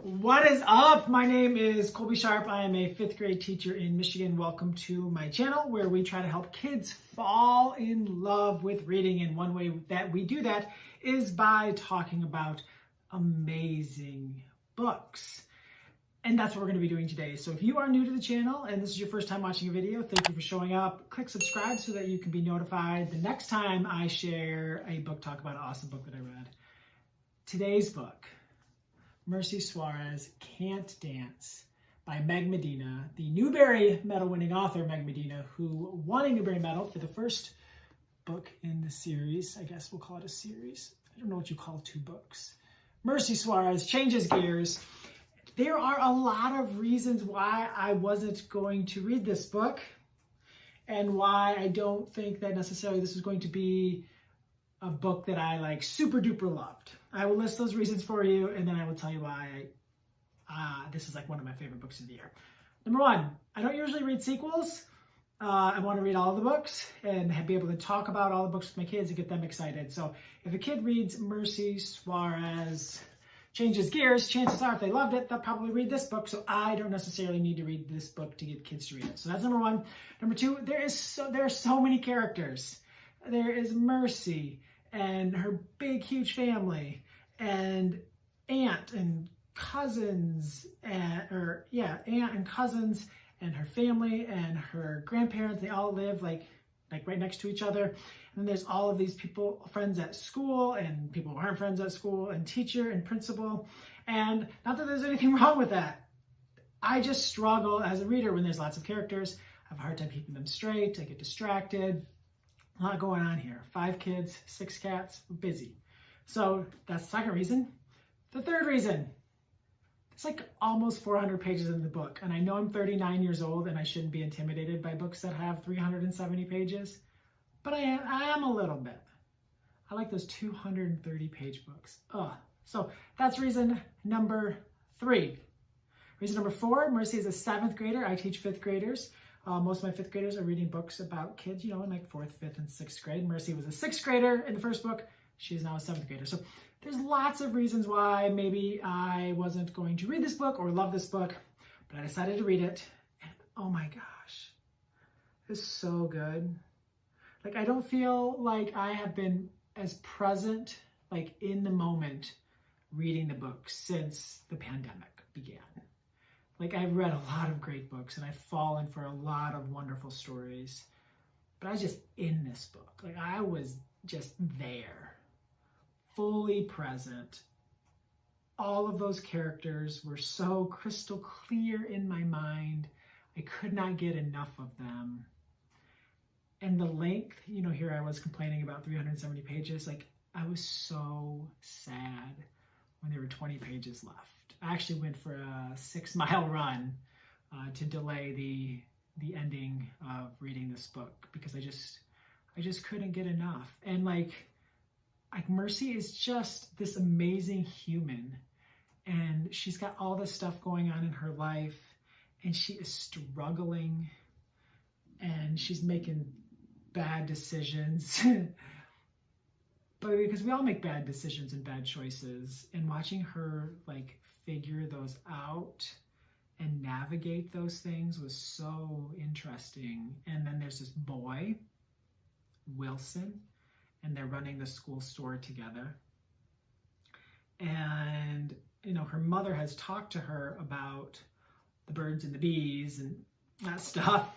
What is up? My name is Colby Sharp. I am a 5th grade teacher in Michigan. Welcome to my channel where we try to help kids fall in love with reading. And one way that we do that is by talking about amazing books. And that's what we're going to be doing today. So if you are new to the channel and this is your first time watching a video, thank you for showing up. Click subscribe so that you can be notified the next time I share a book talk about an awesome book that I read. Today's book, Merci Suárez, Can't Dance by Meg Medina, the Newbery Medal winning author Meg Medina, who won a Newbery Medal for the first book in the series. I guess we'll call it a series. I don't know what you call 2 books. Merci Suárez changes gears. There are a lot of reasons why I wasn't going to read this book and why I don't think that necessarily this is going to be a book that I like super duper loved. I will list those reasons for you, and then I will tell you why this is like one of my favorite books of the year. Number 1, I don't usually read sequels. I want to read all of the books and be able to talk about all the books with my kids and get them excited. So if a kid reads Merci Suárez, changes gears, chances are if they loved it, they'll probably read this book. So I don't necessarily need to read this book to get kids to read it. So that's number 1. Number 2, there are so many characters. There is Merci and her big, huge family, and aunt and cousins, aunt and cousins, and her family and her grandparents. They all live like right next to each other. And then there's all of these people, friends at school, and people who aren't friends at school, and teacher and principal. And not that there's anything wrong with that. I just struggle as a reader when there's lots of characters. I have a hard time keeping them straight. I get distracted. A lot going on here. 5 kids, 6 cats, we're busy. So that's the second reason. The third reason, it's like almost 400 pages in the book. And I know I'm 39 years old and I shouldn't be intimidated by books that have 370 pages, but I am a little bit. I like those 230 page books. So that's reason number 3. Reason number 4, Merci is a 7th grader. I teach 5th graders. Most of my 5th graders are reading books about kids, in like 4th, 5th, and 6th grade. Merci was a 6th grader in the first book. She's now a 7th grader. So there's lots of reasons why maybe I wasn't going to read this book or love this book, but I decided to read it. And oh my gosh, it's so good. Like, I don't feel like I have been as present, like in the moment, reading the book since the pandemic began. Like, I've read a lot of great books and I've fallen for a lot of wonderful stories, but I was just in this book. Like, I was just there, fully present. All of those characters were so crystal clear in my mind. I could not get enough of them. And the length, here I was complaining about 370 pages. Like, I was so sad when there were 20 pages left. I actually went for a 6-mile run to delay the ending of reading this book because I just couldn't get enough. And like Merci is just this amazing human, and she's got all this stuff going on in her life, and she is struggling, and she's making bad decisions. But because we all make bad decisions and bad choices, and watching her like figure those out and navigate those things was so interesting. And then there's this boy, Wilson, and they're running the school store together. And, her mother has talked to her about the birds and the bees and that stuff,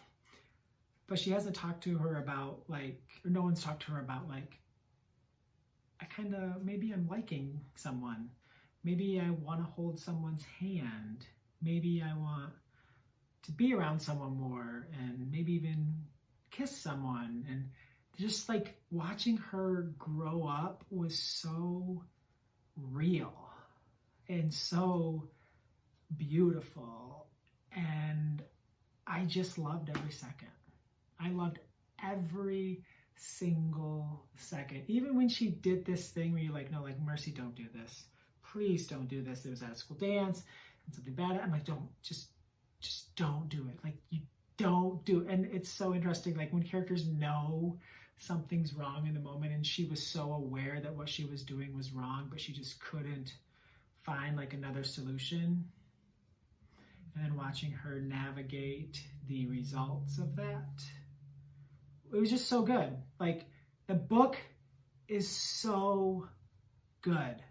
but she hasn't talked to her about or no one's talked to her about maybe I'm liking someone. Maybe I want to hold someone's hand. Maybe I want to be around someone more and maybe even kiss someone. And just like watching her grow up was so real and so beautiful. And I just loved every second. I loved every single second. Even when she did this thing where you're like, no, like, Merci, don't do this. Please don't do this. It was at a school dance and something bad. I'm like, just don't do it. Like, you don't do it. And it's so interesting. Like, when characters know something's wrong in the moment, and she was so aware that what she was doing was wrong, but she just couldn't find like another solution, and then watching her navigate the results of that. It was just so good. Like, the book is so good.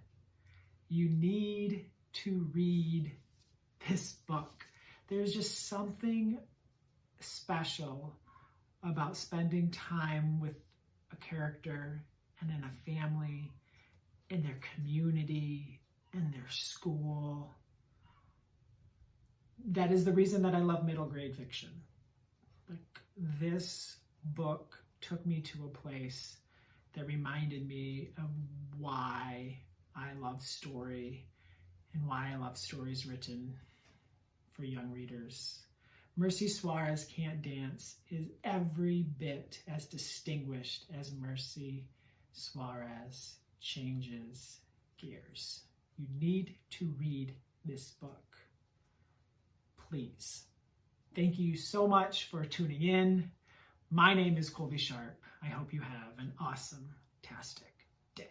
You need to read this book. There's just something special about spending time with a character and in a family, in their community, in their school. That is the reason that I love middle grade fiction. Like, this book took me to a place that reminded me of why I love story and why I love stories written for young readers. Merci Suárez Can't Dance is every bit as distinguished as Merci Suárez Changes Gears. You need to read this book. Please. Thank you so much for tuning in. My name is Colby Sharp. I hope you have an awesome-tastic day.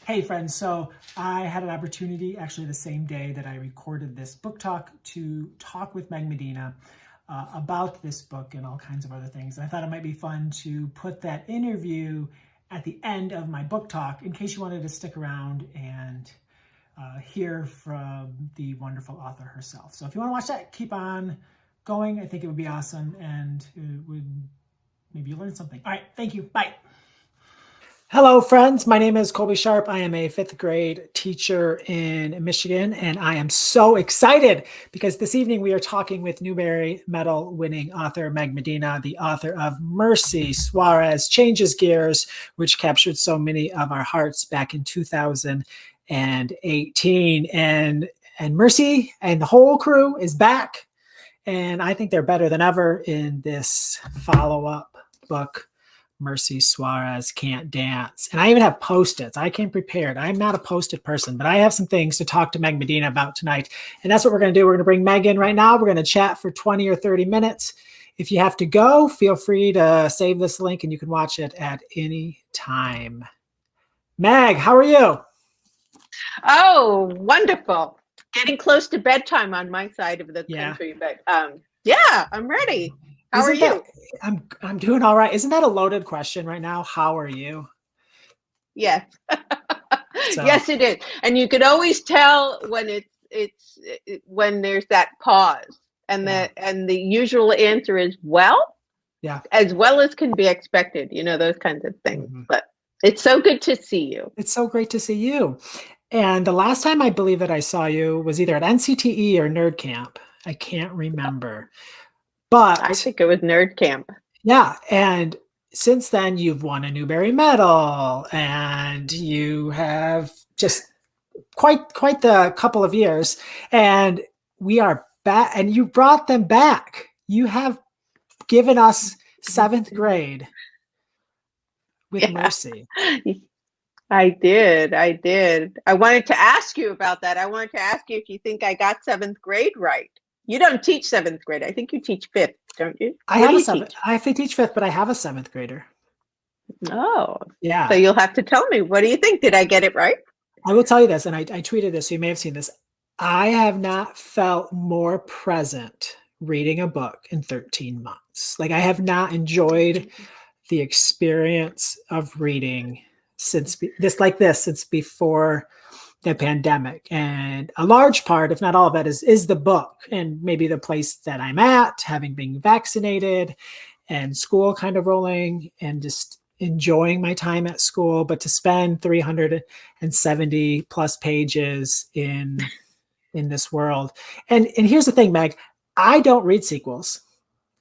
Hey friends, so I had an opportunity actually the same day that I recorded this book talk to talk with Meg Medina about this book and all kinds of other things. And I thought it might be fun to put that interview at the end of my book talk in case you wanted to stick around and hear from the wonderful author herself. So if you want to watch that, keep on going. I think it would be awesome, and it would maybe you learn something. All right, thank you. Bye. Hello, friends. My name is Colby Sharp. I am a 5th grade teacher in Michigan, and I am so excited because this evening we are talking with Newbery Medal winning author Meg Medina, the author of Merci Suárez Changes Gears, which captured so many of our hearts back in 2018. And Merci and the whole crew is back, and I think they're better than ever in this follow-up book, Merci Suárez Can't Dance. And I even have Post-its. I came prepared. I'm not a Post-it person, but I have some things to talk to Meg Medina about tonight. And that's what we're going to do. We're going to bring Meg in right now. We're going to chat for 20 or 30 minutes. If you have to go, feel free to save this link and you can watch it at any time. Meg, how are you? Oh, wonderful. Getting close to bedtime on my side of the country, but yeah, I'm ready. How are you? I'm doing all right. Isn't that a loaded question right now? How are you? Yes. Yes, it is. And you can always tell when when there's that pause, and the usual answer is well. Yeah. As well as can be expected, those kinds of things. Mm-hmm. But it's so good to see you. It's so great to see you. And the last time I believe that I saw you was either at NCTE or Nerd Camp. I can't remember. But I think it was Nerd Camp. Yeah. And since then, you've won a Newbery Medal, and you have just quite the couple of years. And we are back, and you brought them back. You have given us 7th grade with Merci. I did. I wanted to ask you about that. I wanted to ask you if you think I got 7th grade right. You don't teach 7th grade. I think you teach 5th, don't you? I have a 7th. I have to teach 5th, but I have a 7th grader. Oh, yeah. So you'll have to tell me. What do you think? Did I get it right? I will tell you this, and I tweeted this, so you may have seen this. I have not felt more present reading a book in 13 months. Like, I have not enjoyed the experience of reading since before the pandemic. And a large part, if not all of it, is the book, and maybe the place that I'm at, having been vaccinated and school kind of rolling and just enjoying my time at school. But to spend 370 plus pages in this world. And here's the thing, Meg, I don't read sequels.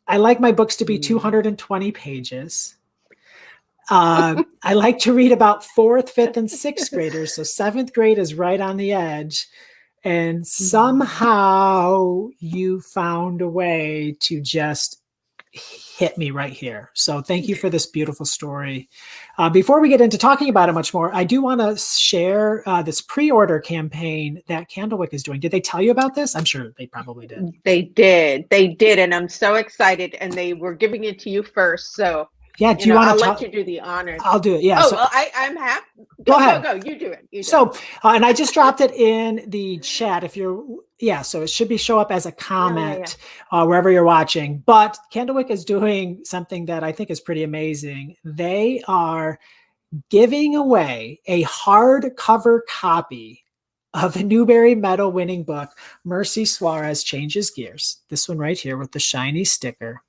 I like my books to be 220 pages. I like to read about 4th, 5th, and 6th graders. So 7th grade is right on the edge. And somehow you found a way to just hit me right here. So thank you for this beautiful story. Before we get into talking about it much more, I do want to share this pre-order campaign that Candlewick is doing. Did they tell you about this? I'm sure they probably did. They did. And I'm so excited. And they were giving it to you first. So yeah, do you want to? I'll let you do the honors. I'll do it. Yeah. Oh, well, I'm happy. Go ahead. Go. You do it. And I just dropped it in the chat. So it should show up as a comment wherever you're watching. But Candlewick is doing something that I think is pretty amazing. They are giving away a hardcover copy of the Newbery Medal winning book, Merci Suárez Changes Gears. This one right here with the shiny sticker.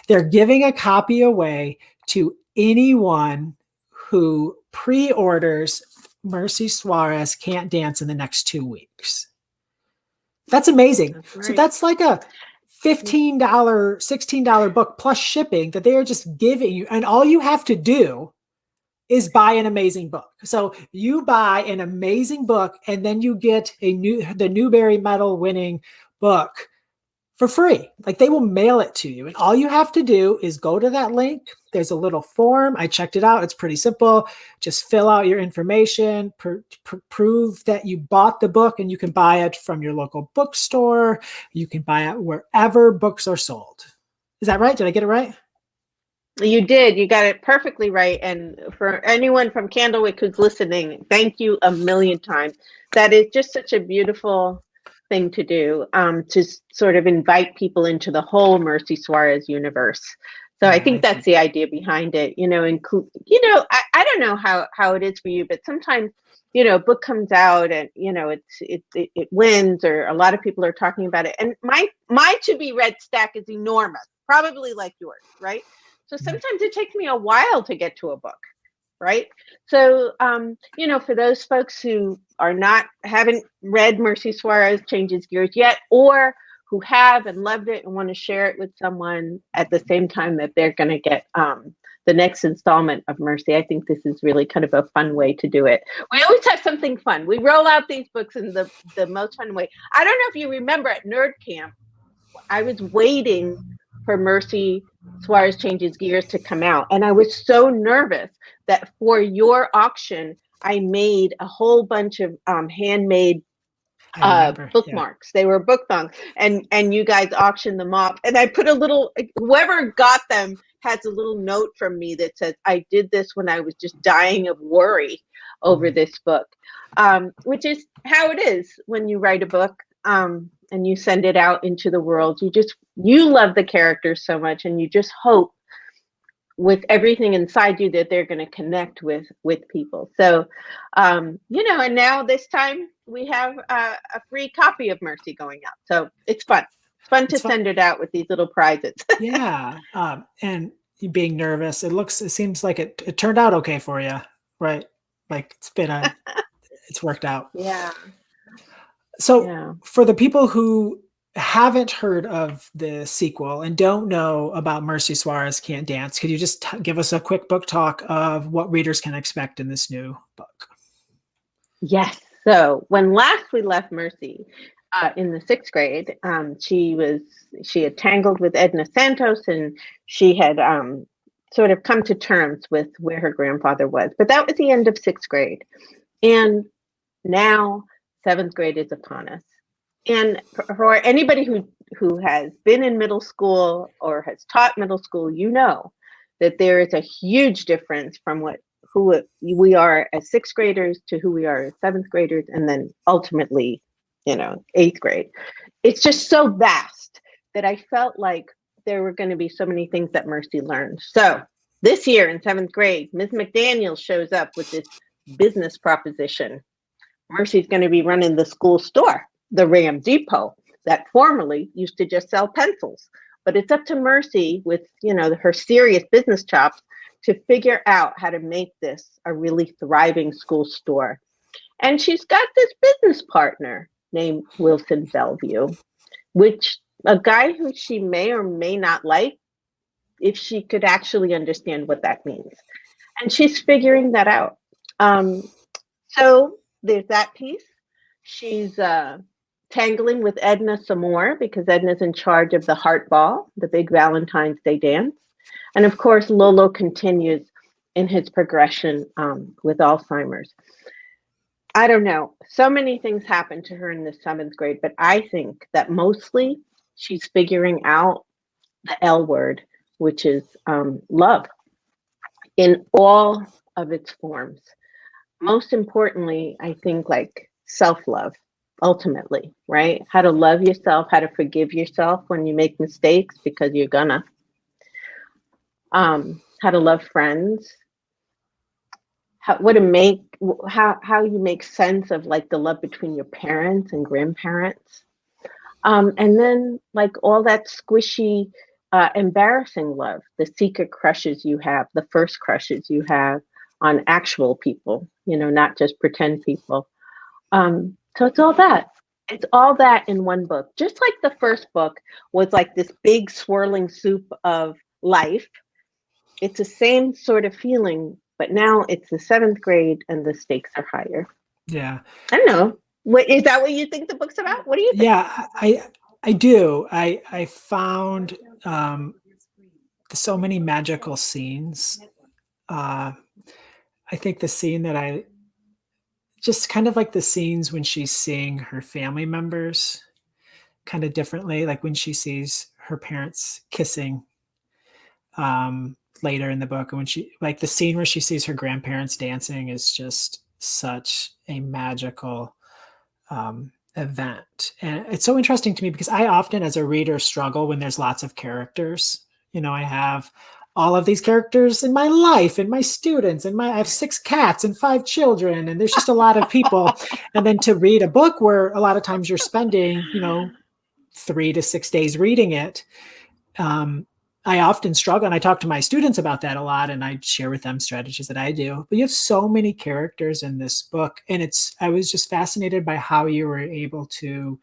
They're giving a copy away to anyone who pre-orders Merci Suárez Can't Dance in the next 2 weeks. That's amazing. That's right. So that's like a $15, $16 book plus shipping that they are just giving you. And all you have to do is buy an amazing book. So you buy an amazing book and then you get the Newbery Medal winning book for free. Like they will mail it to you. And all you have to do is go to that link. There's a little form. I checked it out. It's pretty simple. Just fill out your information, prove that you bought the book, and you can buy it from your local bookstore. You can buy it wherever books are sold. Is that right? Did I get it right? You did. You got it perfectly right. And for anyone from Candlewick who's listening, thank you a million times. That is just such a beautiful thing to do, to sort of invite people into the whole Merci Suárez universe. So I think that's the idea behind it. I don't know how it is for you, but sometimes, a book comes out and, it wins, or a lot of people are talking about it. And my to be read stack is enormous, probably like yours, right? So sometimes it takes me a while to get to a book, right? So, for those folks who haven't read Merci Suárez Changes Gears yet, or who have and loved it and want to share it with someone at the same time that they're going to get the next installment of Merci, I think this is really kind of a fun way to do it. We always have something fun. We roll out these books in the most fun way. I don't know if you remember at Nerd Camp, I was waiting for Merci Suárez Changes Gears to come out. And I was so nervous that for your auction, I made a whole bunch of handmade bookmarks. Yeah. They were bookmarks, and you guys auctioned them off. And I put whoever got them has a little note from me that says, I did this when I was just dying of worry over this book, which is how it is when you write a book. And you send it out into the world. You love the characters so much, and you just hope with everything inside you that they're going to connect with people. So, and now this time we have a free copy of Merci going out. So it's fun. It's fun to send it out with these little prizes. Yeah. And you being nervous, it seems like it turned out okay for you, right? Like it's worked out. Yeah. So for the people who haven't heard of the sequel and don't know about Merci Suárez Can't Dance, could you just give us a quick book talk of what readers can expect in this new book? Yes. So when last we left Merci in the 6th grade, she had tangled with Edna Santos, and she had sort of come to terms with where her grandfather was. But that was the end of 6th grade. And now 7th grade is upon us. And for anybody who has been in middle school or has taught middle school, that there is a huge difference from who we are as 6th graders to who we are as 7th graders, and then ultimately, 8th grade. It's just so vast that I felt like there were going to be so many things that Merci learned. So this year in 7th grade, Ms. McDaniel shows up with this business proposition. Mercy's going to be running the school store, the Ram Depot, that formerly used to just sell pencils. But it's up to Merci with, her serious business chops to figure out how to make this a really thriving school store. And she's got this business partner named Wilson Bellevue, which a guy who she may or may not like, if she could actually understand what that means. And she's figuring that out. So there's that piece. She's tangling with Edna some more because Edna's in charge of the Heart Ball, the big Valentine's Day dance. And of course, Lolo continues in his progression with Alzheimer's. I don't know. So many things happen to her in the 7th grade, but I think that mostly she's figuring out the L word, which is love in all of its forms. most importantly, I think like self-love, ultimately, right? How to love yourself, how to forgive yourself when you make mistakes, because you're gonna. How to love friends, how you make sense of like the love between your parents and grandparents. And then like all that squishy, embarrassing love, the secret crushes you have, the first crushes you have on actual people, not just pretend people. So it's all that. It's all that in one book. Just like the first book was like this big swirling soup of life. It's the same sort of feeling, but now it's the 7th grade and the stakes are higher. Yeah. I don't know. Is that what you think the book's about? What do you think? Yeah, I do. I found so many magical scenes. I think the scene that I just kind of like the scenes when she's seeing her family members kind of differently, like when she sees her parents kissing later in the book, and when she like the scene where she sees her grandparents dancing is just such a magical event. And it's so interesting to me because I often as a reader struggle when there's lots of characters. I have all of these characters in my life and my students and I have 6 cats and 5 children, and there's just a lot of people. And then to read a book where a lot of times you're spending 3 to 6 days reading it, I often struggle, and I talk to my students about that a lot, and I share with them strategies that I do. But you have so many characters in this book, and I was just fascinated by how you were able to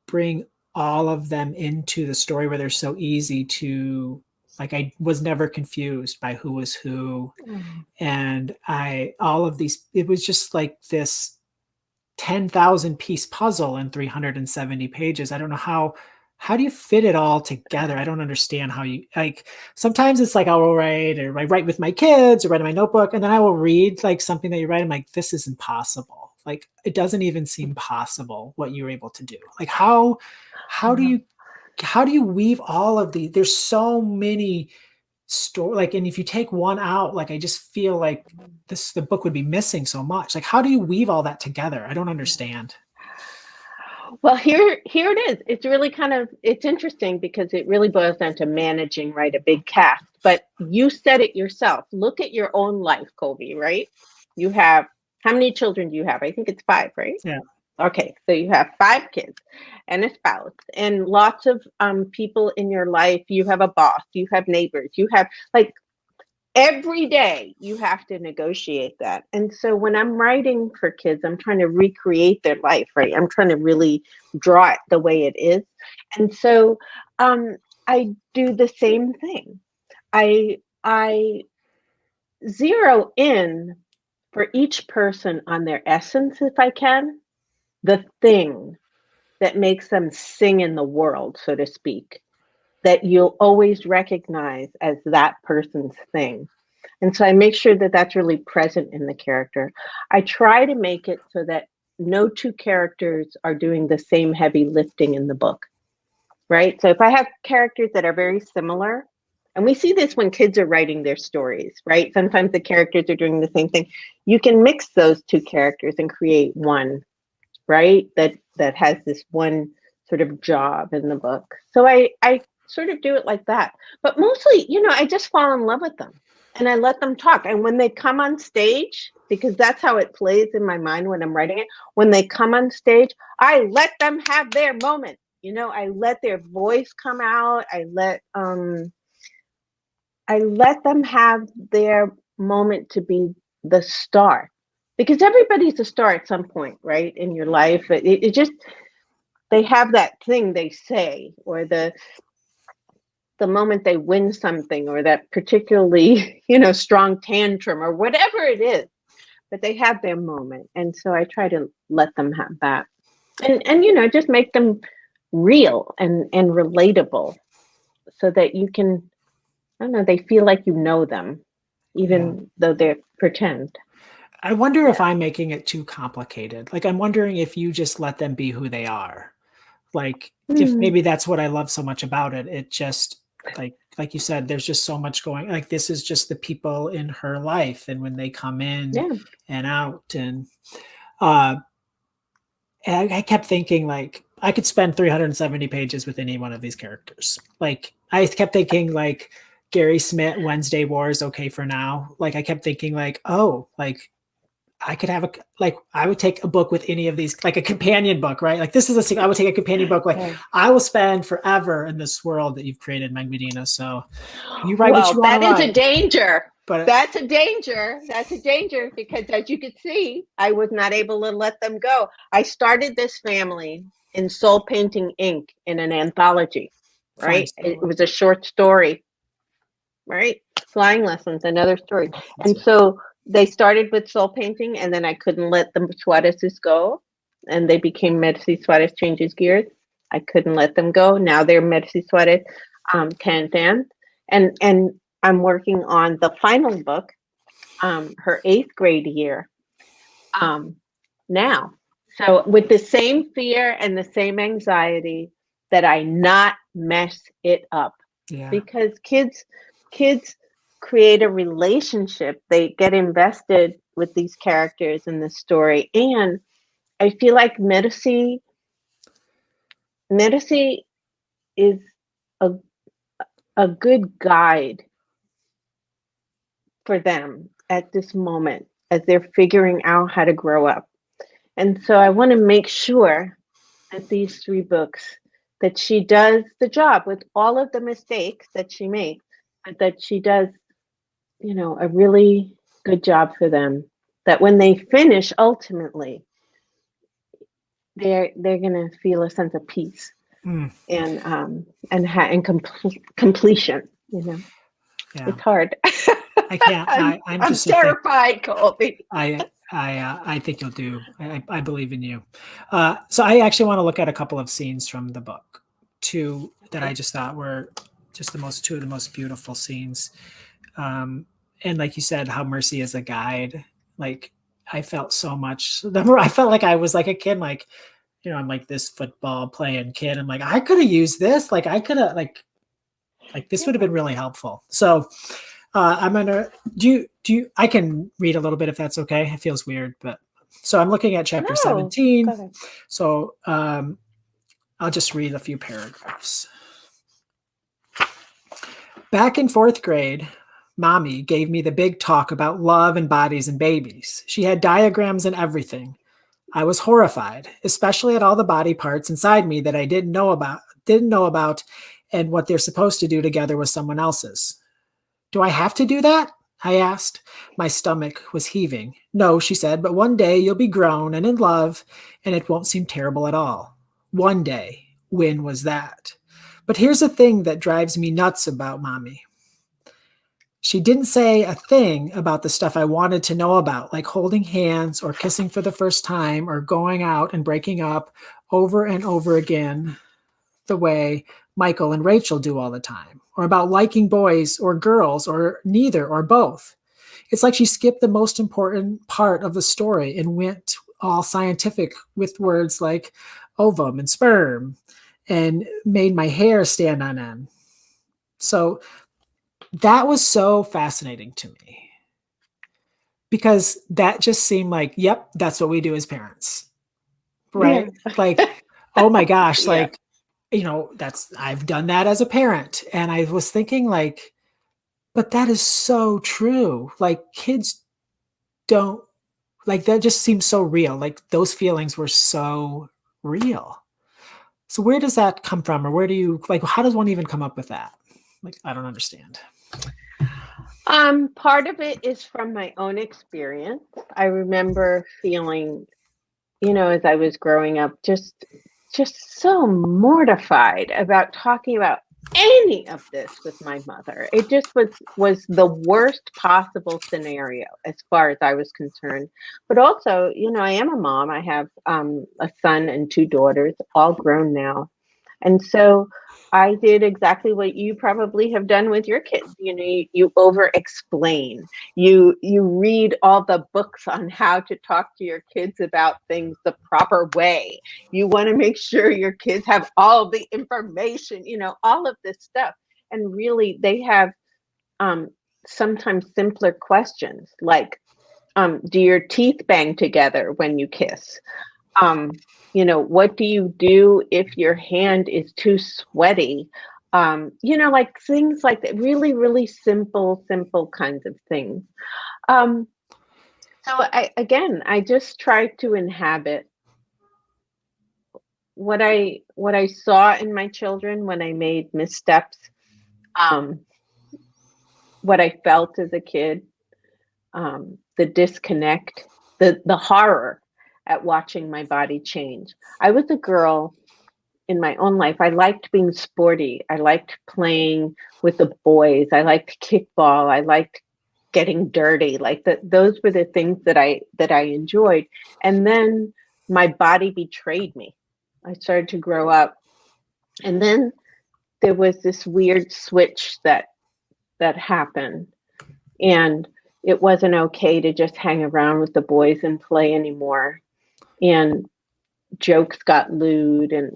bring all of them into the story where they're so easy to, like, I was never confused by who was who. And all of these, it was just like this 10,000 piece puzzle in 370 pages. I don't know how do you fit it all together? I don't understand how you, like, sometimes it's like I will write with my kids or write in my notebook, and then I will read like something that you write. I'm like, this is impossible. Like, it doesn't even seem possible what you were able to do. Like, how do you weave all of these? There's so many like, and if you take one out, like, I just feel like the book would be missing so much. Like, how do you weave all that together? I don't understand. Well, here it is. It's really it's interesting because it really boils down to managing, right? A big cast. But you said it yourself. Look at your own life, Colby, right? You have, how many children do you have? I think it's 5, right? Yeah. Okay. So you have 5 kids and a spouse and lots of people in your life. You have a boss, you have neighbors, you have like, every day you have to negotiate that. And so when I'm writing for kids, I'm trying to recreate their life, right? I'm trying to really draw it the way it is. And so I do the same thing. I zero in for each person on their essence, if I can, the thing that makes them sing in the world, so to speak, that you'll always recognize as that person's thing. And so I make sure that that's really present in the character. I try to make it so that no 2 characters are doing the same heavy lifting in the book, right? So if I have characters that are very similar, and we see this when kids are writing their stories, right? Sometimes the characters are doing the same thing. You can mix those 2 characters and create one, right? That has this one sort of job in the book. So I sort of do it like that. But mostly, I just fall in love with them. And I let them talk. And when they come on stage, because that's how it plays in my mind when I'm writing it, when they come on stage, I let them have their moment. I let their voice come out. I let them have their moment to be the star. Because everybody's a star at some point, right, in your life. It just, they have that thing they say, or the moment they win something, or that particularly, strong tantrum, or whatever it is, but they have their moment. And so I try to let them have that. And just make them real and relatable so that you can, I don't know, they feel like you know them, even though they're pretend. I wonder if I'm making it too complicated. Like, I'm wondering if you just let them be who they are. Like, if maybe that's what I love so much about it. It just, like you said, there's just so much going, like, this is just the people in her life. And when they come in and out and I kept thinking, like, I could spend 370 pages with any one of these characters. Like, I kept thinking, like, Gary Smith, Wednesday War is okay for now. Like, I kept thinking, like, oh, like, I could have I would take a book with any of these, like a companion book, right? Like, this is a thing. I would take a companion book. Like, I will spend forever in this world that you've created, Meg Medina. So you write what you want to write. That is a danger. But that's a danger. That's a danger because, as you could see, I was not able to let them go. I started this family in Soul Painting Inc. in an anthology, right? It was a short story, right? Flying Lessons, another story. And so they started with Soul Painting, and then I couldn't let the Suarez's go, and they became Merci Suárez Changes Gears. I couldn't let them go. Now they're Merci Suárez Can, and I'm working on the final book, her 8th grade year, now. So with the same fear and the same anxiety that I not mess it up. Yeah. Because kids create a relationship. They get invested with these characters in the story. And I feel like Merci is a good guide for them at this moment as they're figuring out how to grow up. And so I want to make sure that these 3 books, that she does the job with all of the mistakes that she makes, but that she does, a really good job for them, that when they finish, ultimately, they're going to feel a sense of peace and completion, Yeah. It's hard. I can't. I'm just terrified, Colby. I think you'll do. I believe in you. So I actually want to look at a couple of scenes from the book, 2 that I just thought were just 2 of the most beautiful scenes. And like you said, how Merci is a guide. Like, I felt so much. I felt like I was like a kid, like, I'm like this football playing kid. I'm like, I could have used this. Like, I could have like this would have been really helpful. So I'm gonna I can read a little bit if that's okay. It feels weird, but so I'm looking at chapter 17. So I'll just read a few paragraphs. Back in 4th grade, Mommy gave me the big talk about love and bodies and babies. She had diagrams and everything. I was horrified, especially at all the body parts inside me that I didn't know about and what they're supposed to do together with someone else's. Do I have to do that? I asked. My stomach was heaving. No, she said, but one day you'll be grown and in love, and it won't seem terrible at all. One day. When was that? But here's the thing that drives me nuts about Mommy. She didn't say a thing about the stuff I wanted to know about, like holding hands or kissing for the first time or going out and breaking up over and over again the way Michael and Rachel do all the time, or about liking boys or girls or neither or both. It's like she skipped the most important part of the story and went all scientific with words like ovum and sperm and made my hair stand on end. So that was so fascinating to me because that just seemed like, yep, that's what we do as parents, right? Yeah. Like, oh my gosh, like, I've done that as a parent. And I was thinking like, but that is so true. Like, kids don't, like, that just seems so real. Like, those feelings were so real. So where does that come from? Or where do you, like, how does one even come up with that? Like, I don't understand. Part of it is from my own experience. I remember feeling, as I was growing up, just so mortified about talking about any of this with my mother. It just was the worst possible scenario as far as I was concerned. But also, I am a mom. I have a son and 2 daughters, all grown now. And so I did exactly what you probably have done with your kids. You over explain. You read all the books on how to talk to your kids about things the proper way. You want to make sure your kids have all the information, all of this stuff. And really, they have sometimes simpler questions like, do your teeth bang together when you kiss? What do you do if your hand is too sweaty? Like things like that, really, really simple kinds of things. So I just try to inhabit what I saw in my children when I made missteps, what I felt as a kid, the disconnect, the horror at watching my body change. I was a girl in my own life. I liked being sporty. I liked playing with the boys. I liked kickball. I liked getting dirty. Those were the things that I enjoyed. And then my body betrayed me. I started to grow up, and then there was this weird switch that happened, and it wasn't okay to just hang around with the boys and play anymore. And jokes got lewd, and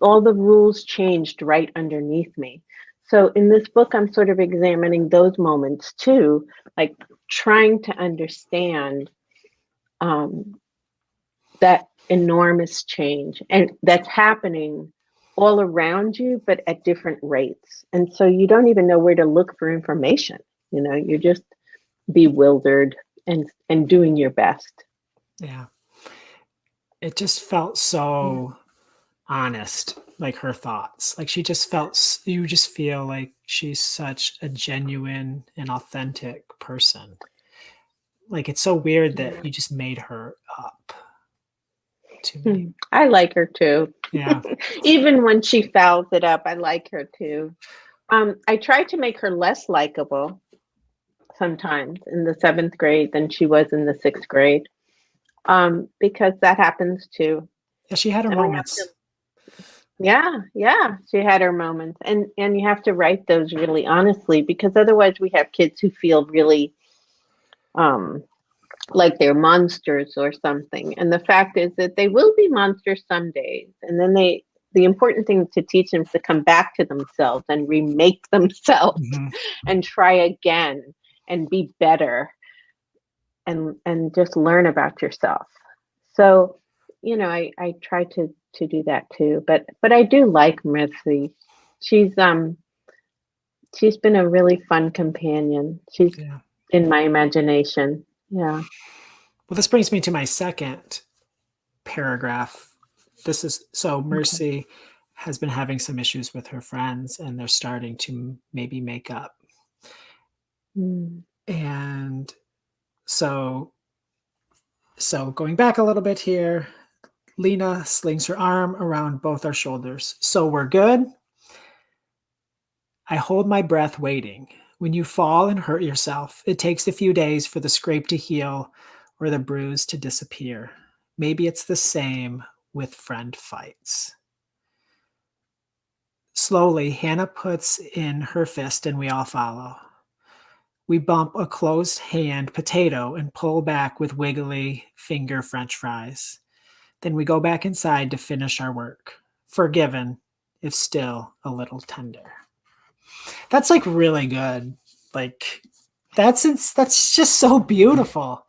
all the rules changed right underneath me. So in this book, I'm sort of examining those moments too, like trying to understand that enormous change, and that's happening all around you, but at different rates. And so you don't even know where to look for information. You're just bewildered and doing your best. Yeah. It just felt so honest, like her thoughts. Like you just feel like she's such a genuine and authentic person. Like it's so weird that you just made her up to me. I like her too. Yeah. Even when she fouls it up, I like her too. I tried to make her less likable sometimes in the 7th grade than she was in the 6th grade. Because that happens too. Yeah, she had her moments. Yeah, she had her moments, and you have to write those really honestly, because otherwise we have kids who feel really like they're monsters or something. And the fact is that they will be monsters some days, and then the important thing to teach them is to come back to themselves and remake themselves and try again and be better and just learn about yourself. So, I try to do that too. But I do like Merci. She's been a really fun companion. She's in my imagination. Yeah. Well, this brings me to my second paragraph. This is so Merci has been having some issues with her friends, and they're starting to maybe make up. And so going back a little bit here, Lena slings her arm around both our shoulders. So we're good? I hold my breath waiting. When you fall and hurt yourself, it takes a few days for the scrape to heal or the bruise to disappear. Maybe it's the same with friend fights. Slowly, Hannah puts in her fist and we all follow. We bump a closed hand potato and pull back with wiggly finger French fries. Then we go back inside to finish our work. Forgiven, if still a little tender. That's like really good. Like that's just so beautiful.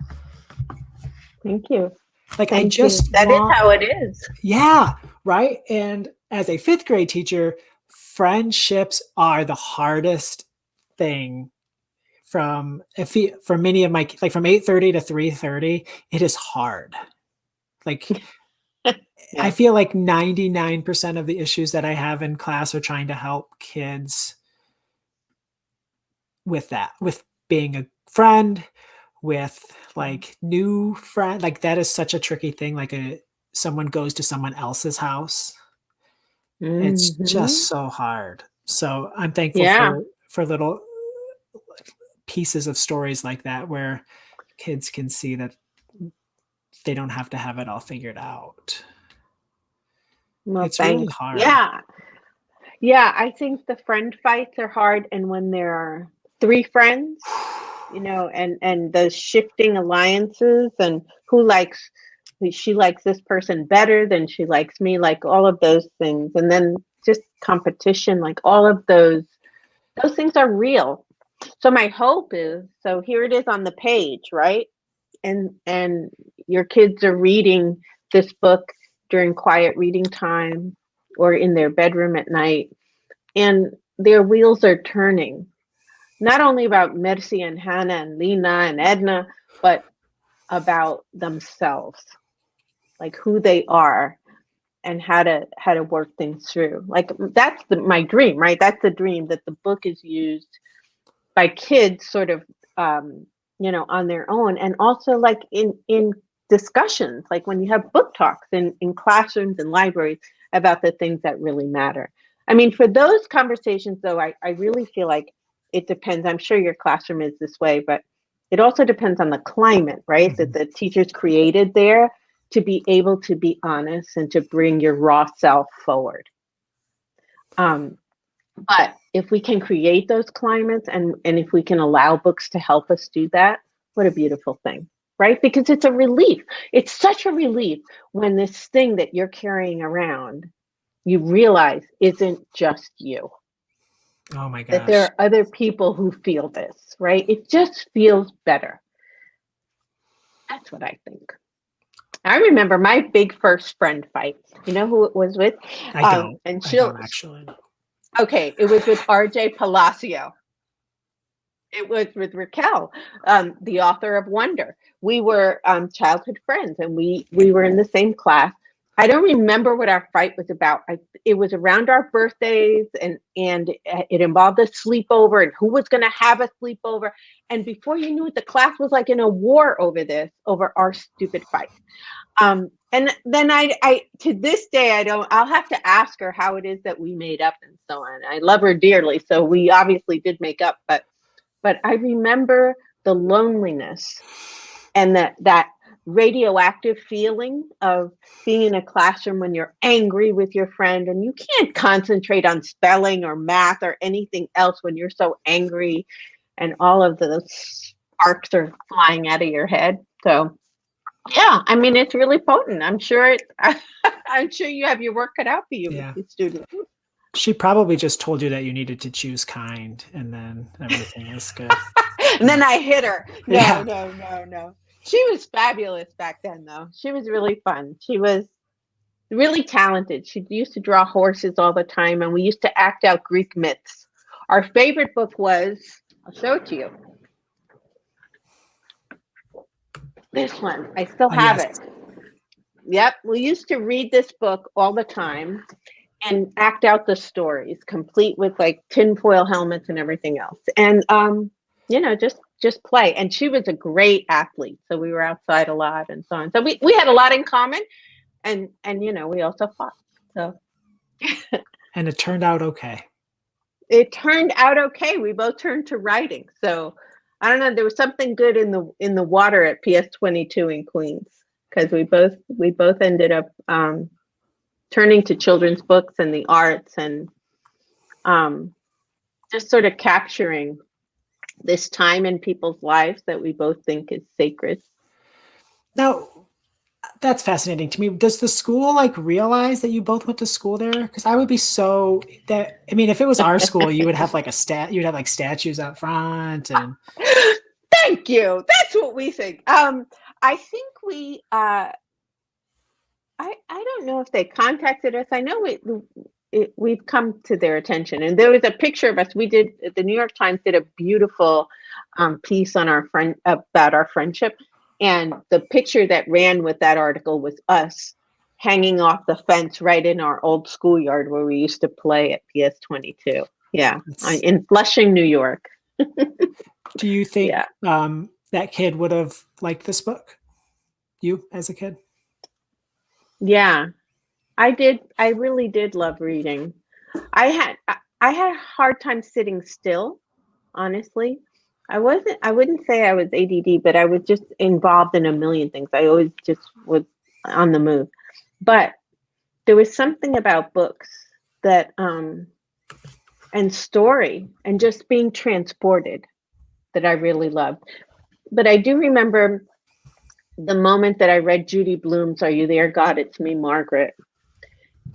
Thank you. Like Thank you. That is how it is. Yeah, right. And as a 5th grade teacher, friendships are the hardest thing. For many of my, like from 8:30 to 3:30, it is hard. Like I feel like 99% of the issues that I have in class are trying to help kids with that, with being a friend, with like new friend. Like that is such a tricky thing. Like someone goes to someone else's house. It's just so hard. So I'm thankful for little pieces of stories like that where kids can see that they don't have to have it all figured out. Well, it's really hard. Yeah, I think the friend fights are hard, and when there are 3 friends, and the shifting alliances, and she likes this person better than she likes me, like all of those things, and then just competition, like all of those Those things are real. So my hope is, so here it is on the page, right? And your kids are reading this book during quiet reading time or in their bedroom at night, and their wheels are turning, not only about Merci and Hannah and Lena and Edna, but about themselves, like who they are and how to work things through. Like that's my dream, right? That's the dream, that the book is used by kids sort of on their own, and also like in discussions, like when you have book talks in classrooms and libraries about the things that really matter. I mean, for those conversations though, I really feel like it depends. I'm sure your classroom is this way, but it also depends on the climate, right? That the teachers created there to be able to be honest and to bring your raw self forward. But if we can create those climates and if we can allow books to help us do that, what a beautiful thing, right? Because it's a relief. It's such a relief when this thing that you're carrying around, you realize isn't just you. Oh my gosh. That there are other people who feel this, right? It just feels better. That's what I think. I remember my big first friend fight. You know who it was with? I don't. And I don't actually. Okay, it was with RJ Palacio. It was with Raquel, the author of Wonder. We were childhood friends, and we were in the same class. I don't remember what our fight was about. It was around our birthdays, and it involved a sleepover, and who was going to have a sleepover. And before you knew it, the class was like in a war over our stupid fight. And then I to this day, I'll have to ask her how it is that we made up and so on. I love her dearly, so we obviously did make up, but I remember the loneliness and that radioactive feeling of being in a classroom when you're angry with your friend and you can't concentrate on spelling or math or anything else when you're so angry and all of those sparks are flying out of your head. So yeah, I mean, it's really potent. I'm sure you have your work cut out for you with the students. She probably just told you that you needed to choose kind, and then everything was good. And then I hit her. No. She was fabulous back then, though. She was really fun. She was really talented. She used to draw horses all the time, and we used to act out Greek myths. Our favorite book was, I'll show it to you. This one. I still have it. Yep. We used to read this book all the time and act out the stories, complete with like tinfoil helmets and everything else. And, just play. And she was a great athlete. So we were outside a lot and so on. So we had a lot in common. And we also fought. So. And it turned out okay. It turned out okay. We both turned to writing. So I don't know. There was something good in the water at PS 22 in Queens, because we both ended up turning to children's books and the arts and just sort of capturing this time in people's lives that we both think is sacred. Now, that's fascinating to me. Does the school realize that you both went to school there? Because I would be if it was our school, you would have you'd have statues out front and. Thank you. That's what we think. I think we. I don't know if they contacted us. I know we've come to their attention, and there was a picture of us. The New York Times did a beautiful piece on about our friendship. And the picture that ran with that article was us hanging off the fence right in our old schoolyard where we used to play at PS 22. Yeah, in Flushing, New York. Do you think that kid would have liked this book? You as a kid? Yeah, I did. I really did love reading. I had a hard time sitting still, honestly. I wouldn't say I was ADD, but I was just involved in a million things. I always just was on the move. But there was something about books that, and story and just being transported that I really loved. But I do remember the moment that I read Judy Blume's Are You There, God? It's Me, Margaret.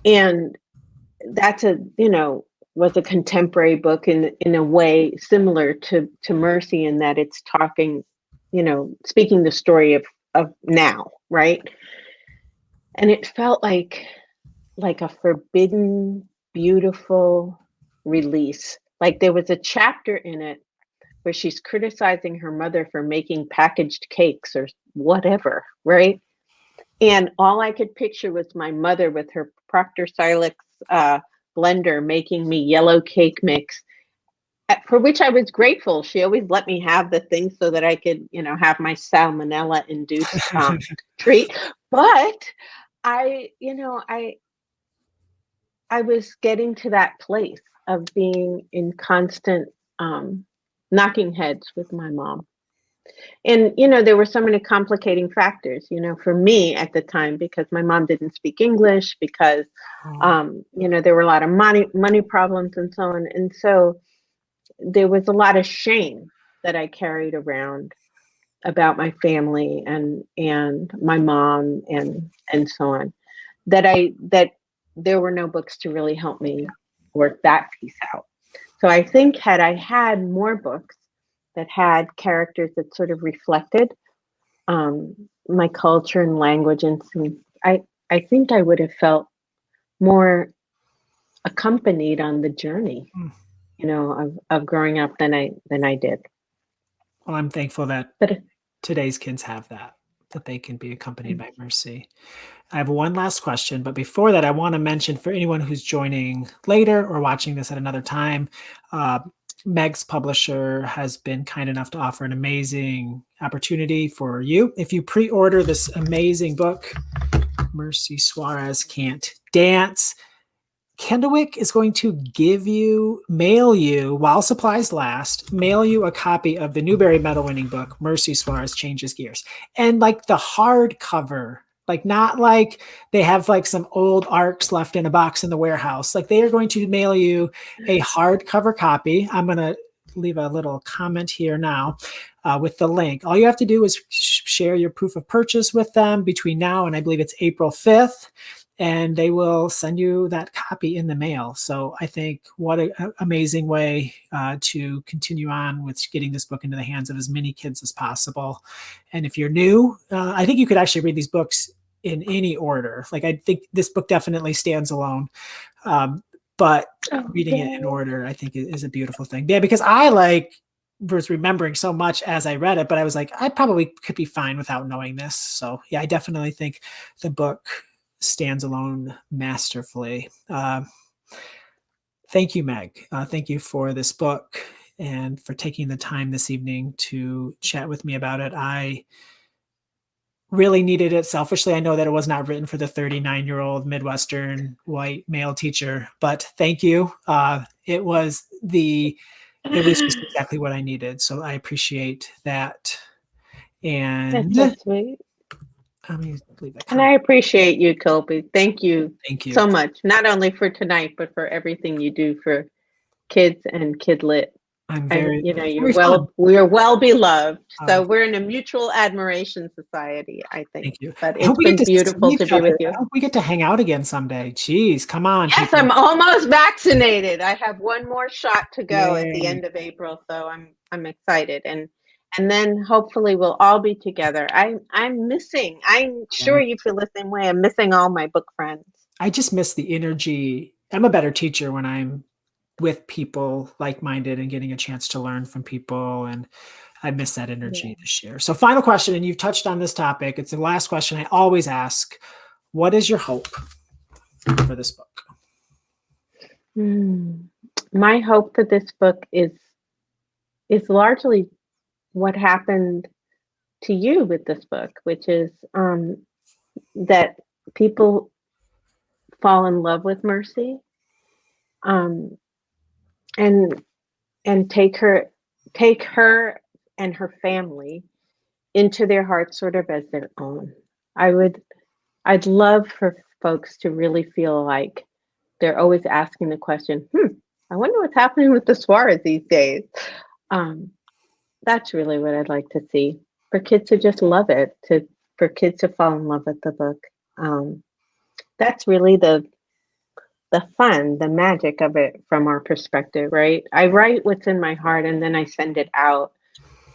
And that's was a contemporary book in a way similar to Mercy, in that it's talking, speaking the story of now, right? And it felt like a forbidden, beautiful release. Like there was a chapter in it where she's criticizing her mother for making packaged cakes or whatever, right? And all I could picture was my mother with her Proctor Silex blender making me yellow cake mix, for which I was grateful. She always let me have the things so that I could, have my salmonella-induced treat. But I was getting to that place of being in constant knocking heads with my mom. And, there were so many complicating factors, for me at the time, because my mom didn't speak English, because, there were a lot of money problems and so on. And so there was a lot of shame that I carried around about my family and my mom and so on, that there were no books to really help me work that piece out. So I think had I had more books that had characters that sort of reflected my culture and language, and I think I would have felt more accompanied on the journey, of growing up than I did. Well, I'm thankful that today's kids have that they can be accompanied by Mercy. I have one last question, but before that, I want to mention for anyone who's joining later or watching this at another time, Meg's publisher has been kind enough to offer an amazing opportunity for you. If you pre-order this amazing book, Merci Suárez Can't Dance, Kendallwick is going to mail you, while supplies last, mail you a copy of the Newbery Medal winning book, Merci Suárez Changes Gears. And like the hardcover, like not like they have like some old ARCs left in a box in the warehouse. Like they are going to mail you a hardcover copy. I'm going to leave a little comment here now with the link. All you have to do is share your proof of purchase with them between now and I believe it's April 5th. And they will send you that copy in the mail. So I think what an amazing way to continue on with getting this book into the hands of as many kids as possible. And if you're new, I think you could actually read these books in any order. Like I think this book definitely stands alone. But reading it in order, I think is a beautiful thing. Yeah, because I was remembering so much as I read it, but I was like, I probably could be fine without knowing this. So yeah, I definitely think the book stands alone masterfully. Thank you, Meg. Thank you for this book and for taking the time this evening to chat with me about it. I really needed it selfishly. I know that it was not written for the 39-year-old Midwestern white male teacher, but thank you. It was just exactly what I needed. So I appreciate that. And that's so sweet. Leave that and I appreciate you, Colby. Thank you so much, not only for tonight, but for everything you do for kids and kidlit. We are well beloved. So we're in a mutual admiration society, I think. Thank you. But it's been beautiful to be with you. I hope we get to hang out again someday. Jeez, come on. Yes, people. I'm almost vaccinated. I have one more shot to go at the end of April, so I'm excited. And then hopefully we'll all be together. I'm missing. I'm sure you feel the same way. I'm missing all my book friends. I just miss the energy. I'm a better teacher when I'm with people like-minded and getting a chance to learn from people. And I miss that energy this year. So final question, and you've touched on this topic. It's the last question I always ask. What is your hope for this book? My hope for this book is largely what happened to you with this book, which is that people fall in love with Mercy, and take her and her family into their hearts sort of as their own. I'd love for folks to really feel like they're always asking the question, I wonder what's happening with the Suarez these days. That's really what I'd like to see, for kids to just love it, for kids to fall in love with the book. That's really the the fun, the magic of it from our perspective, right? I write what's in my heart and then I send it out.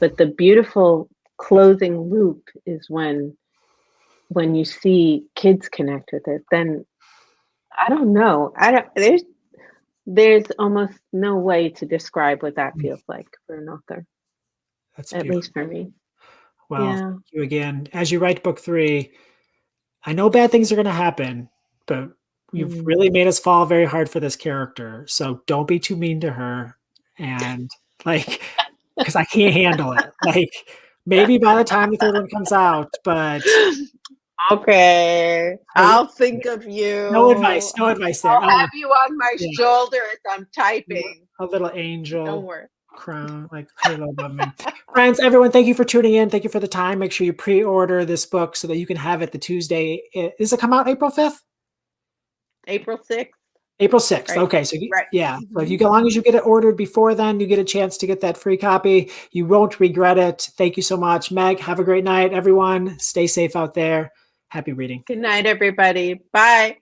But the beautiful closing loop is when you see kids connect with it. Then I don't know. There's almost no way to describe what that feels like for an author. That's At beautiful. least for me. Well, Yeah. thank you again. As you write book 3, I know bad things are going to happen, but you've really made us fall very hard for this character. So don't be too mean to her. And like, because I can't handle it. Like, maybe by the time the 3rd one comes out, but Okay. I'll think of you. no advice there. I'll have you on my shoulder as I'm typing. A little angel. Don't worry. Crown, like halo above me. Friends, everyone, thank you for tuning in. Thank you for the time. Make sure you pre-order this book so that you can have it the Tuesday. Does it come out April 5th? April 6th. April 6th. Right. Okay. So right. Yeah. So if you, as long as you get it ordered before then, you get a chance to get that free copy. You won't regret it. Thank you so much. Meg, have a great night, everyone. Stay safe out there. Happy reading. Good night, everybody. Bye.